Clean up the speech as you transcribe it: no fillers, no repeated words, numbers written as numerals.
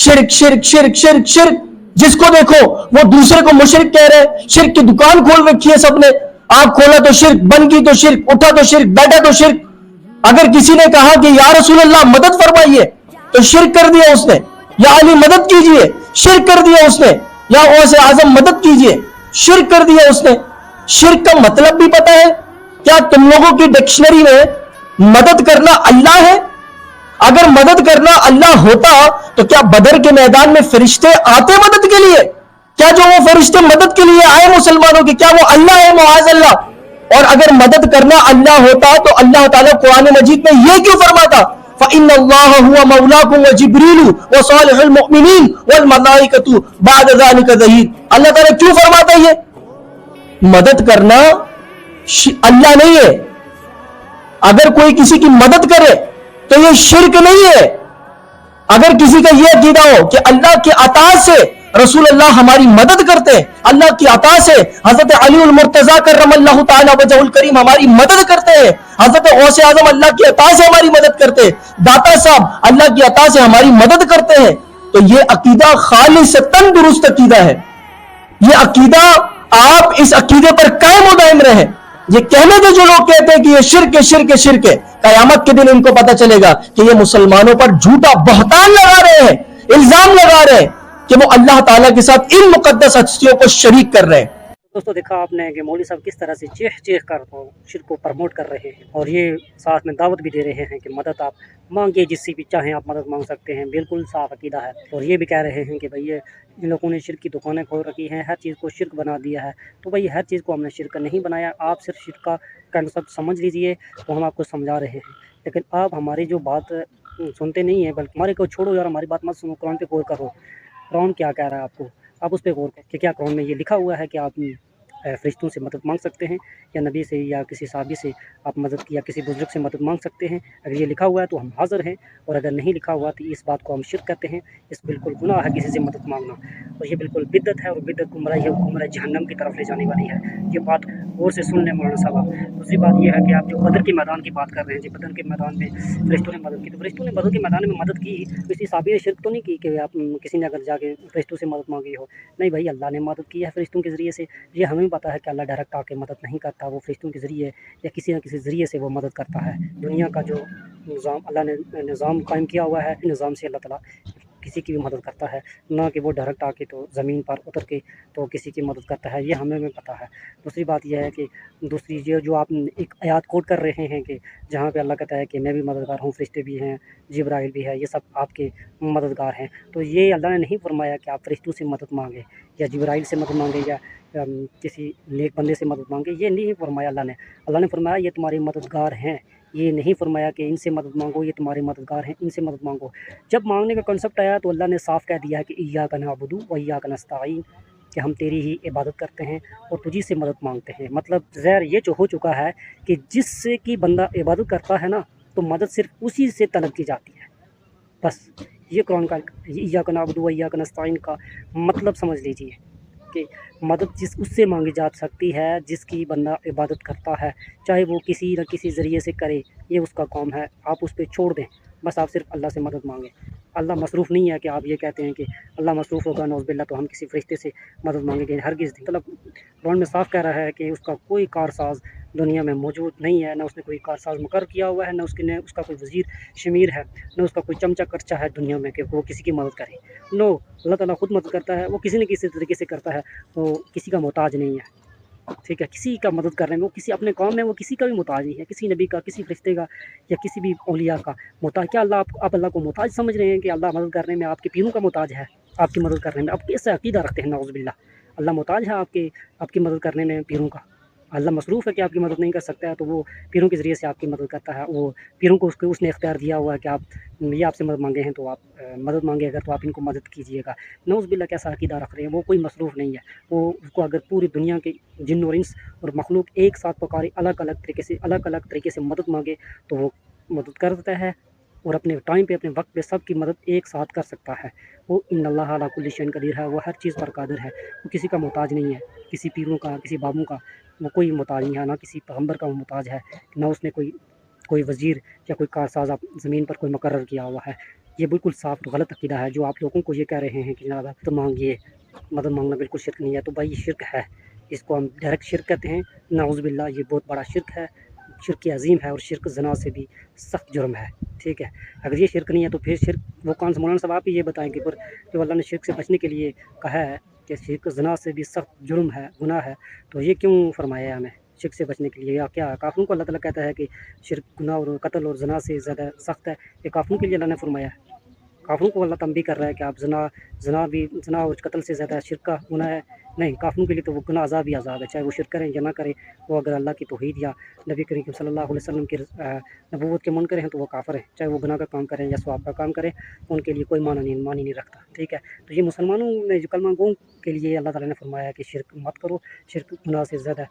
शिरक शिरक शिरक शिरक शिरक, जिसको देखो वो दूसरे को मुशरिक कह रहे हैं। शिरक की दुकान खोल रखी है सबने, आंख खोला तो शिरक, बंद की तो शिरक, उठा तो शिरक, बैठा तो शिरक। अगर किसी ने कहा कि या रसूल अल्लाह मदद फरमाइए तो शिरक कर दिया उसने। या अली मदद कीजिए, शिरक कर दिया उसने। या गौसे आजम मदद कीजिए, शिरक कर दिया उसने। शिरक का मतलब भी पता है? क्या तुम लोगों की डिक्शनरी में मदद करना अल्लाह है? अगर मदद करना अल्लाह होता तो क्या बदर के मैदान में फरिश्ते आते मदद के लिए? क्या जो वो फरिश्ते मदद के लिए आए मुसलमानों की, क्या वो अल्लाह है? मुआज़ अल्लाह। और अगर मदद करना अल्लाह होता तो अल्लाह ताला कुरान मजीद में ये क्यों फरमाता, फ़इन्नल्लाह हुवा मौलाकुम व जिब्रीलु व सालिहुल मुमिनीन वल मलाइकतु बाद ज़ालिका ज़हीर। अल्लाह ताला क्यों फरमाता ये? मदद करना अल्लाह नहीं है। अगर कोई किसी की मदद करे तो ये शिरक नहीं है। अगर किसी का ये अकीदा हो कि अल्लाह की अता से रसूल अल्लाह हमारी मदद करते हैं, अल्लाह की अता से हजरत अली उल मुर्तजा करमल्लाहु ताला वजहुल करीम हमारी मदद करते हैं, हजरत गौसे आजम अल्लाह की अता से हमारी मदद करते हैं, दाता साहब अल्लाह की अता से हमारी मदद करते हैं, तो ये अकीदा खालिसतन दुरुस्त अकीदा है। ये अकीदा, आप इस अकीदे पर कायम व दायम रहे। ये कहने के जो लोग कहते हैं कि ये शिरक है, शिरक है, शिरक है, कयामत के दिन इनको पता चलेगा कि ये मुसलमानों पर झूठा बहतान लगा रहे हैं, इल्जाम लगा रहे हैं कि वो अल्लाह ताला के साथ इन मुकद्दस हस्तियों को शरीक कर रहे हैं। दोस्तों देखा आपने कि मौलवी साहब किस तरह से चेख चेख कर तो शिरक को प्रमोट कर रहे हैं और ये साथ में दावत भी दे रहे हैं कि मदद आप मांगिए, जिससे भी चाहें आप मदद मांग सकते हैं। बिल्कुल साफ अकीदा है। और ये भी कह रहे हैं कि भाई ये इन लोगों ने शिरक की दुकानें खोल रखी हैं, हर चीज़ को शिरक बना दिया है। तो भाई हर चीज़ को हमने शिरक नहीं बनाया, आप सिर्फ शिरक का कंसेप्ट समझ लीजिए तो हम आपको समझा रहे हैं। लेकिन आप हमारी जो बात सुनते नहीं हैं, बल्कि हमारे को छोड़ो यार, हमारी बात मत सुनो, कुरान पे गौर करो। कुरान क्या कह रहा है आपको, आप उस पर गौर करें कि क्या कुरान में ये लिखा हुआ है कि आप फरिश्तों से मदद मांग सकते हैं, या नबी से या किसी साहबी से आप मदद की, या किसी बुजुर्ग से मदद मांग सकते हैं। अगर ये लिखा हुआ है तो हम हाज़िर हैं, और अगर नहीं लिखा हुआ तो इस बात को हम शिरक कहते हैं। इस बिल्कुल गुनाह है किसी से मदद मांगना, और ये बिल्कुल बिद्दत है, और बिद्दत गुमराही है, गुमराह जहन्नम की तरफ ले जाने वाली है। ये बात गौर से सुन लें मौलाना साहब। दूसरी बात यह है कि आप जो बदर के मैदान की बात कर रहे हैं, जी बदर के मैदान में फरिश्तों ने मदद की, तो फरिश्तों ने बदर के मैदान में मदद की, किसी साहबी ने शिरक तो नहीं की कि आप किसी ने अगर जाके फरिश्तों से मदद मांगी हो। नहीं भाई, अल्लाह ने मदद की है फरिश्तों के ज़रिए से। ये हमें पता है कि अल्लाह डायरेक्ट आके मदद नहीं करता, वो फरिश्तों के ज़रिए या किसी न किसी ज़रिए से वो मदद करता है। दुनिया का जो निज़ाम अल्लाह ने निज़ाम कायम किया हुआ है, निज़ाम से अल्लाह ताला किसी की भी मदद करता है, ना कि वो डायरेक्ट आके तो ज़मीन पर उतर के तो किसी की मदद करता है। ये हमें पता है। दूसरी बात यह है कि दूसरी ये जो आप एक आयत कोट कर रहे हैं कि जहाँ पे अल्लाह कहता है कि मैं भी मददगार हूँ, फरिश्ते भी हैं, जिब्राइल भी है, ये सब आपके मददगार हैं। तो ये अल्लाह ने नहीं फरमाया कि आप फरिश्तों से मदद मांगे, या जिब्राइल से मदद मांगे, या किसी नेक बंदे से मदद मांगे। ये नहीं फरमाया अल्लाह ने। अल्लाह ने फरमाया ये तुम्हारे मददगार हैं। ये नहीं फरमाया कि इनसे मदद मांगो, ये तुम्हारे मददगार हैं, इनसे मदद मांगो। जब मांगने का कॉन्सेप्ट आया तो अल्लाह ने साफ़ कह दिया है कि इय्याका नअबुदु व इय्याका नस्तईन, कि हम तेरी ही इबादत करते हैं और तुझी से मदद मांगते हैं। मतलब ज़ाहिर ये जो हो चुका है कि जिससे कि बंदा इबादत करता है ना, तो मदद सिर्फ उसी से तलब की जाती है। बस ये कुरान का इय्याका नअबुदु व इय्याका नस्तईन का मतलब समझ लीजिए कि मदद जिस उससे मांगी जा सकती है जिसकी बंदा इबादत करता है, चाहे वो किसी न किसी ज़रिए से करे, ये उसका काम है। आप उस पर छोड़ दें, बस आप सिर्फ अल्लाह से मदद मांगें। अल्लाह मसरूफ़ नहीं है कि आप ये कहते हैं कि अल्लाह मसरूफ़ होगा नौज़ुबिल्लाह तो हम किसी फ़रिश्ते से मदद मांगेंगे, हरगिज़ नहीं। मतलब कुरान में साफ़ कह रहा है कि उसका कोई कारसाज़ दुनिया में मौजूद नहीं है, ना उसने कोई कारसाज़ मुकर्रर किया हुआ है, ना उसका कोई वज़ीर शमीर है, ना उसका कोई चमचा करचा है दुनिया में कि वो किसी की मदद करे। नो, अल्लाह ताला खुद मदद करता है, वो किसी न किसी तरीके से करता है, वो किसी का मोहताज नहीं है। ठीक है, किसी का मदद कर रहे हैं, वो किसी अपने काम में वो किसी का भी मोहताज नहीं है, किसी नबी का, किसी फरिश्ते का, या किसी भी औलिया का मोहताज। क्या अल्लाह आप अल्लाह को मोहताज समझ रहे हैं कि अल्लाह मदद करने में आपके पीरों का मोहताज है, आपकी मदद करने में? आप कैसा अकीदा रखते हैं नाउज़ुबिल्लाह? अल्लाह मोहताज है आपकी मदद करने में पीरों का? अल्लाह मसरूफ़ है कि आपकी मदद नहीं कर सकता है, तो वो पीरों के ज़रिए से आपकी मदद करता है। वो पीरों को उसने इख्तियार दिया हुआ है कि आप ये आपसे मदद मांगे हैं तो आप मदद मांगे अगर तो आप इनको मदद कीजिएगा। नऊज़ुबिल्लाह कैसा अकीदा रख रहे हैं? वो कोई मसरूफ़ नहीं है। वो उसको अगर पूरी दुनिया के जिन्न और इंस और मखलूक एक साथ पुकारे, अलग-अलग तरीके से मदद मांगे, तो वो मदद कर देता है, और अपने टाइम पे, अपने वक्त पे सब की मदद एक साथ कर सकता है। वो इन्नल्लाह अला कुल्लि शैइन क़दीर है, वो हर चीज़ पर कादिर है। वो किसी का मोहताज नहीं है, किसी पीरों का, किसी बाबों का वो कोई मोहताज नहीं है, ना किसी पैगम्बर का वो मोहताज है, ना उसने कोई वज़ीर या कोई कारसाज़ ज़मीन पर कोई मुकर्रर किया हुआ है। یہ بالکل صاف اور غلط عقیدہ ہے. جو آپ لوگوں کو یہ کہہ رہے ہیں کہ جناب تو مانگیے، مدد مانگنا بالکل شرک نہیں ہے، تو بھائی یہ شرک ہے، اس کو ہم ڈائریکٹ شرک کہتے ہیں. نعوذ باللہ، یہ بہت بڑا شرک ہے، شرک عظیم ہے، اور شرک زنا سے بھی سخت جرم ہے. ٹھیک ہے، اگر یہ شرک نہیں ہے تو پھر شرک وہ کون سا؟ مولانا صاحب آپ ہی یہ بتائیں کہ پر جو اللہ نے شرک سے بچنے کے لیے کہا ہے کہ شرک زنا سے بھی سخت جرم ہے، گناہ ہے، تو یہ کیوں فرمایا ہے ہمیں شرک سے بچنے کے لیے؟ یا کیا کافروں کو اللہ تعالیٰ کہتا ہے کہ شرک گناہ اور قتل اور زنا سے زیادہ سخت ہے؟ یہ کافروں کے لیے اللہ نے فرمایا ہے. کافروں کو اللہ تنبیہ کر رہا ہے کہ آپ زنا اور قتل سے زیادہ شرک کا گناہ ہے. نہیں، کافروں کے لیے تو وہ گناہ عذاب ہی عذاب ہے، چاہے وہ شرک کریں یا نہ کریں. وہ اگر اللہ کی توحید یا نبی کریم صلی اللہ علیہ وسلم کی نبوت کے منکر ہیں تو وہ کافر ہیں، چاہے وہ گناہ کا کام کریں یا ثواب کا کام کریں، ان کے لیے کوئی معنی نہیں رکھتا. ٹھیک ہے، تو یہ مسلمانوں میں جو کلمہ گوں کے لیے اللہ تعالیٰ نے فرمایا ہے کہ شرک مت کرو، شرک گناہ سے زیادہ